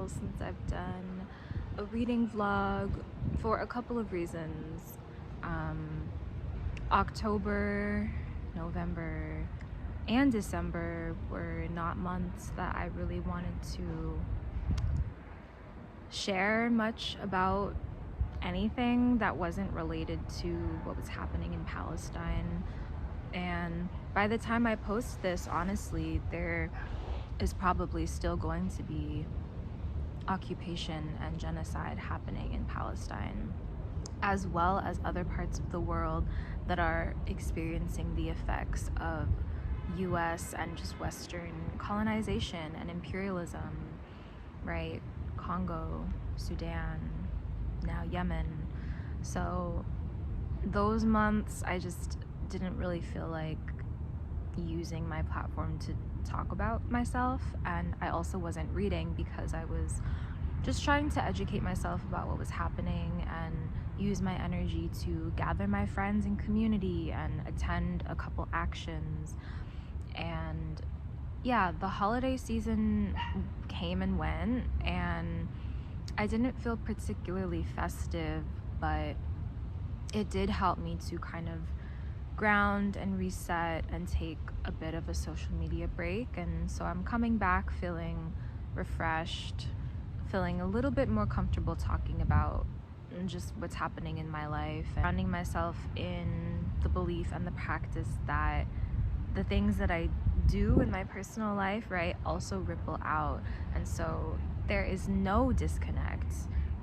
while since I've done a reading vlog for a couple of reasons. October, November, and December were not months that I really wanted to share much about anything that wasn't related to what was happening in Palestine. And by the time I post this, honestly, there is probably still going to be occupation and genocide happening in Palestine, as well as other parts of the world that are experiencing the effects of US and just Western colonization and imperialism, right? Congo, Sudan, now Yemen. So those months I just didn't really feel like using my platform to talk about myself, and I also wasn't reading because I was just trying to educate myself about what was happening and use my energy to gather my friends and community and attend a couple actions. And yeah, the holiday season came and went, and I didn't feel particularly festive, but it did help me to kind of ground and reset and take a bit of a social media break. And so I'm coming back feeling refreshed, feeling a little bit more comfortable talking about just what's happening in my life, and grounding myself in the belief and the practice that the things that I do in my personal life, right, also ripple out. And so there is no disconnect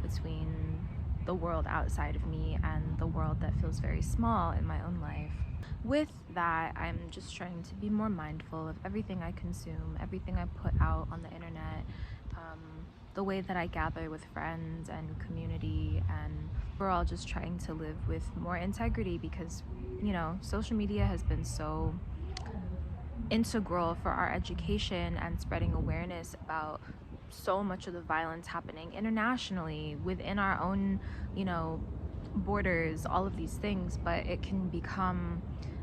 between the world outside of me and the world that feels very small in my own life. With that, I'm just trying to be more mindful of everything I consume, everything I put out on the internet, the way that I gather with friends and community, and we're all just trying to live with more integrity because, you know, social media has been so integral for our education and spreading awareness about so much of the violence happening internationally, within our own, you know, borders, all of these things. But it can become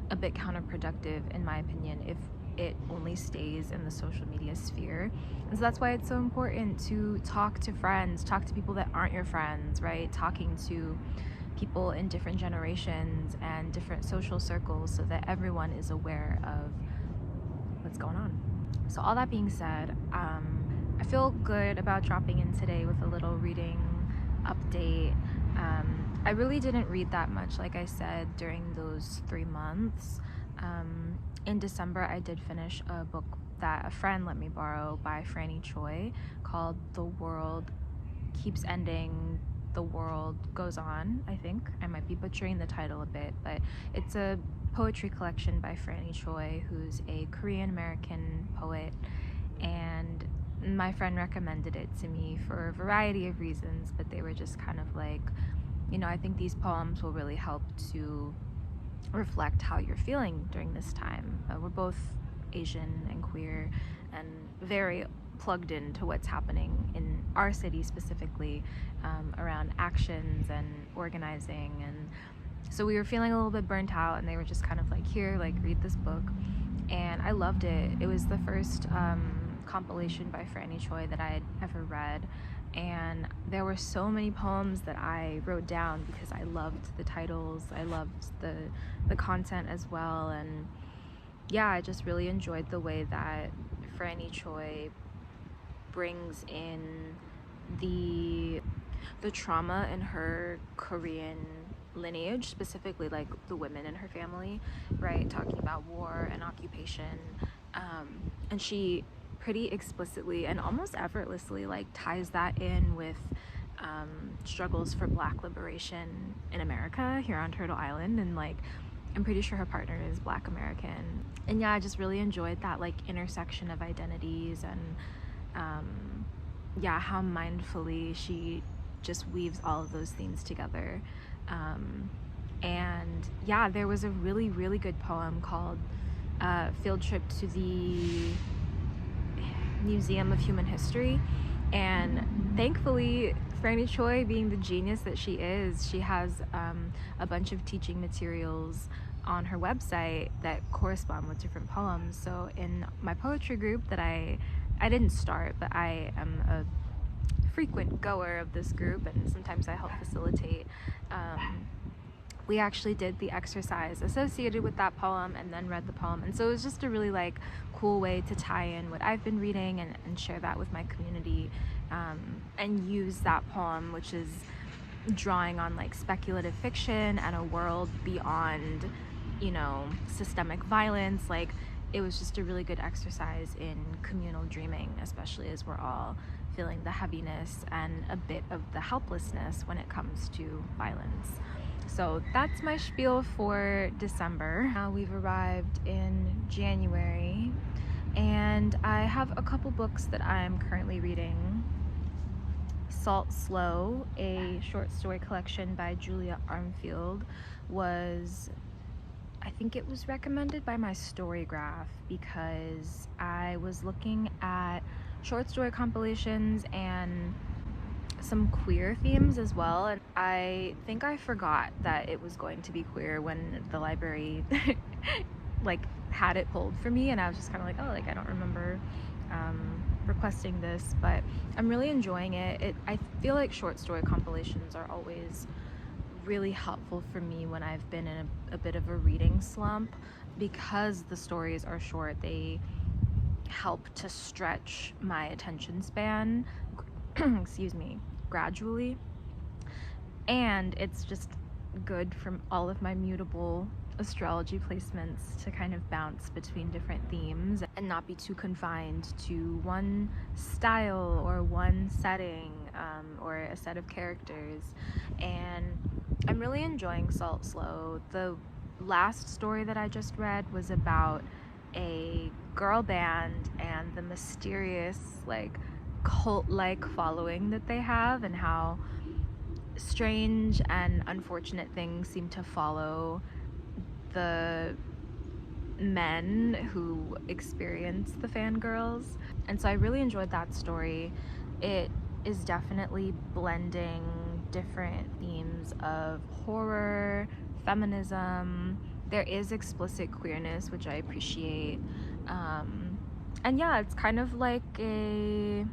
a bit counterproductive, in my opinion, if it only stays in the social media sphere. And so that's why it's so important to talk to friends, talk to people that aren't your friends, right? Talking to people in different generations and different social circles so that everyone is aware of what's going on. So all that being said, I feel good about dropping in today with a little reading update. I really didn't read that much, like I said, during those 3 months. In December, I did finish a book that a friend let me borrow by Franny Choi called The World Keeps Ending, The World Goes On, I think. I might be butchering the title a bit, but it's a poetry collection by Franny Choi, who's a Korean American poet, and my friend recommended it to me for a variety of reasons, but they were just kind of like, you know, I think these poems will really help to reflect how you're feeling during this time. We're both Asian and queer and very plugged into what's happening in our city specifically, around actions and organizing. And so we were feeling a little bit burnt out, and they were just kind of like, here, like, read this book. And I loved it. It was the first compilation by Franny Choi that I had ever read, and there were so many poems that I wrote down because I loved the titles, I loved the content as well. And yeah, I just really enjoyed the way that Franny Choi brings in the trauma in her Korean lineage, specifically like the women in her family, right, talking about war and occupation, and she pretty explicitly and almost effortlessly like ties that in with struggles for Black liberation in America here on Turtle Island. And like, I'm pretty sure her partner is Black American. And yeah, I just really enjoyed that like intersection of identities, and yeah, how mindfully she just weaves all of those things together. And yeah, there was a really, really good poem called Field Trip to the Museum of Human History. And thankfully, Franny Choi, being the genius that she is, she has a bunch of teaching materials on her website that correspond with different poems. So in my poetry group that I didn't start, but I am a frequent goer of this group, and sometimes I help facilitate. We actually did the exercise associated with that poem and then read the poem, and so it was just a really like cool way to tie in what I've been reading and share that with my community, and use that poem, which is drawing on like speculative fiction and a world beyond, you know, systemic violence. Like, it was just a really good exercise in communal dreaming, especially as we're all feeling the heaviness and a bit of the helplessness when it comes to violence. So that's my spiel for December. Now we've arrived in January, and I have a couple books that I'm currently reading. Salt Slow, a short story collection by Julia Armfield, I think it was recommended by my Storygraph because I was looking at short story compilations and some queer themes as well, and I think I forgot that it was going to be queer when the library like had it pulled for me, and I was just kind of like, oh, like I don't remember requesting this, but I'm really enjoying it. I feel like short story compilations are always really helpful for me when I've been in a bit of a reading slump, because the stories are short. They help to stretch my attention span excuse me, gradually, and it's just good for all of my mutable astrology placements to kind of bounce between different themes and not be too confined to one style or one setting, or a set of characters. And I'm really enjoying Salt Slow. The last story that I just read was about a girl band and the mysterious like cult-like following that they have, and how strange and unfortunate things seem to follow the men who experience the fangirls. And so I really enjoyed that story. It is definitely blending different themes of horror, feminism. There is explicit queerness, which I appreciate. And yeah, it's kind of like a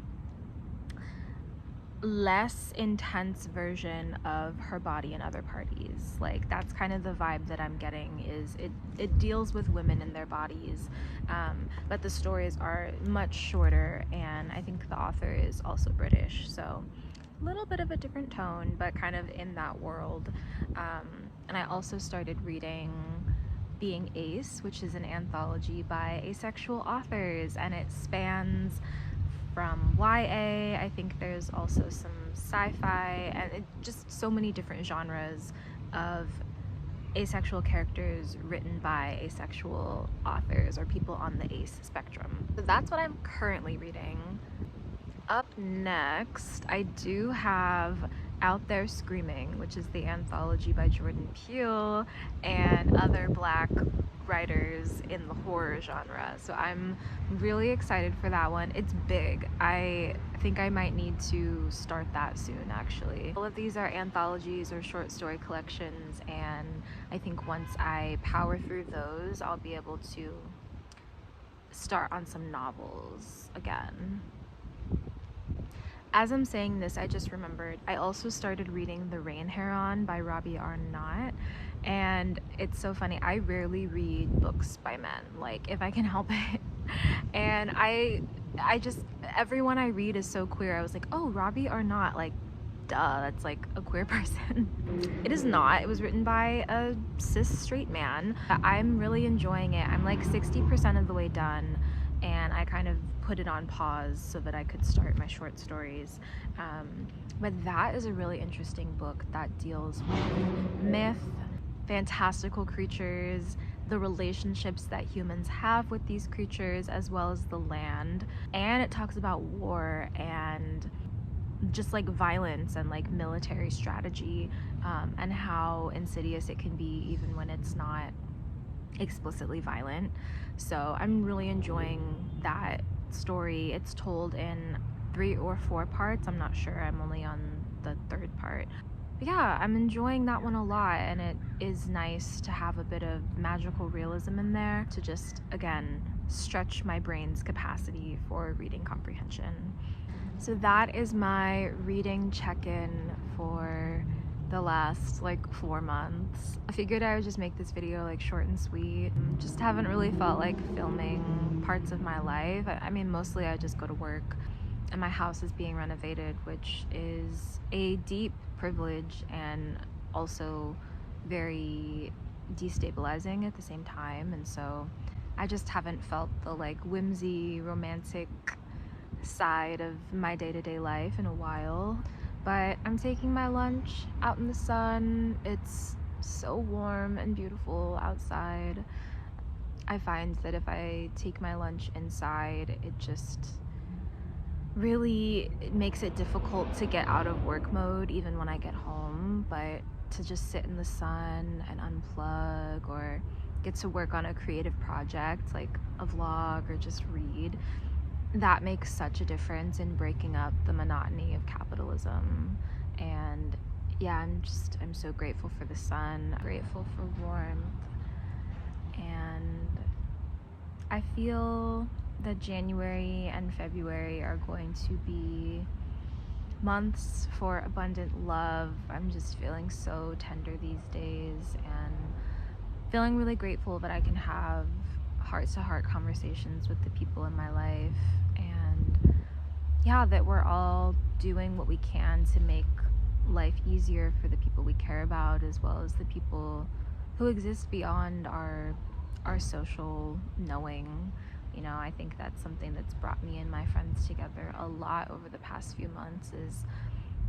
less intense version of Her Body and Other Parties. Like, that's kind of the vibe that I'm getting. Is it deals with women and their bodies, but the stories are much shorter, and I think the author is also British, so a little bit of a different tone, but kind of in that world. And I also started reading Being Ace, which is an anthology by asexual authors, and it spans from YA, I think there's also some sci-fi, and just so many different genres of asexual characters written by asexual authors or people on the ace spectrum. So that's what I'm currently reading. Up next, I do have Out There Screaming, which is the anthology by Jordan Peele and other Black writers in the horror genre. So I'm really excited for that one. It's big. I think I might need to start that soon, actually. All of these are anthologies or short story collections, and I think once I power through those, I'll be able to start on some novels again. As I'm saying this, I just remembered I also started reading The Rain Heron by are.na, and it's so funny. I rarely read books by men, like, if I can help it. And I just, everyone I read is so queer. I was like, oh, Robbie or not, like, duh, that's like a queer person. It is not. It was written by a cis straight man. I'm really enjoying it. I'm like 60% of the way done, and I kind of put it on pause so that I could start my short stories. But that is a really interesting book that deals with myth, fantastical creatures, the relationships that humans have with these creatures, as well as the land. And it talks about war and just like violence and like military strategy, and how insidious it can be even when it's not explicitly violent. So I'm really enjoying that story. It's told in 3 or 4 parts. I'm not sure. I'm only on the 3rd part. But yeah, I'm enjoying that one a lot, and it is nice to have a bit of magical realism in there to just, again, stretch my brain's capacity for reading comprehension. So that is my reading check-in for the last like 4 months. I figured I would just make this video like short and sweet. Just haven't really felt like filming parts of my life. I mean, mostly I just go to work and my house is being renovated, which is a deep privilege and also very destabilizing at the same time. And so I just haven't felt the like whimsy, romantic side of my day-to-day life in a while. But I'm taking my lunch out in the sun. It's so warm and beautiful outside. I find that if I take my lunch inside, it just really makes it difficult to get out of work mode even when I get home. But to just sit in the sun and unplug or get to work on a creative project like a vlog or just read, that makes such a difference in breaking up the monotony of capitalism. And yeah, I'm so grateful for the sun, grateful for warmth, and I feel that January and February are going to be months for abundant love. I'm just feeling so tender these days and feeling really grateful that I can have heart-to-heart conversations with the people in my life, and yeah, that we're all doing what we can to make life easier for the people we care about, as well as the people who exist beyond our social knowing. You know, I think that's something that's brought me and my friends together a lot over the past few months, is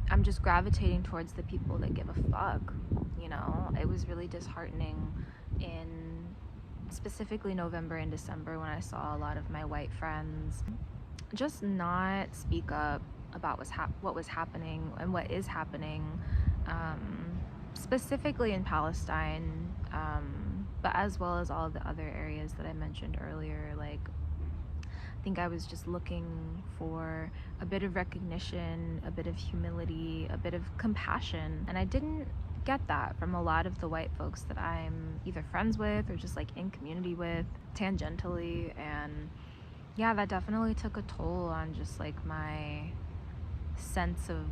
I'm just gravitating towards the people that give a fuck. You know, it was really disheartening in specifically November and December when I saw a lot of my white friends just not speak up about what was happening and what is happening, specifically in Palestine, but as well as all the other areas that I mentioned earlier. Like, I think I was just looking for a bit of recognition, a bit of humility, a bit of compassion, and I didn't get that from a lot of the white folks that I'm either friends with or just like in community with tangentially. And yeah, that definitely took a toll on just like my sense of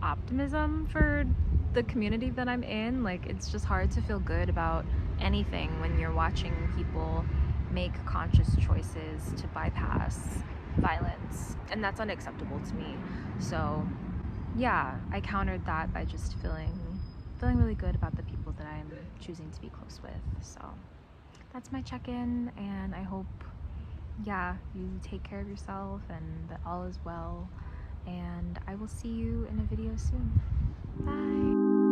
optimism for the community that I'm in. Like, it's just hard to feel good about anything when you're watching people make conscious choices to bypass violence, and that's unacceptable to me. So yeah, I countered that by just feeling really good about the people that I'm choosing to be close with. So that's my check-in, and I hope, yeah, you take care of yourself and that all is well. And I will see you in a video soon. Bye.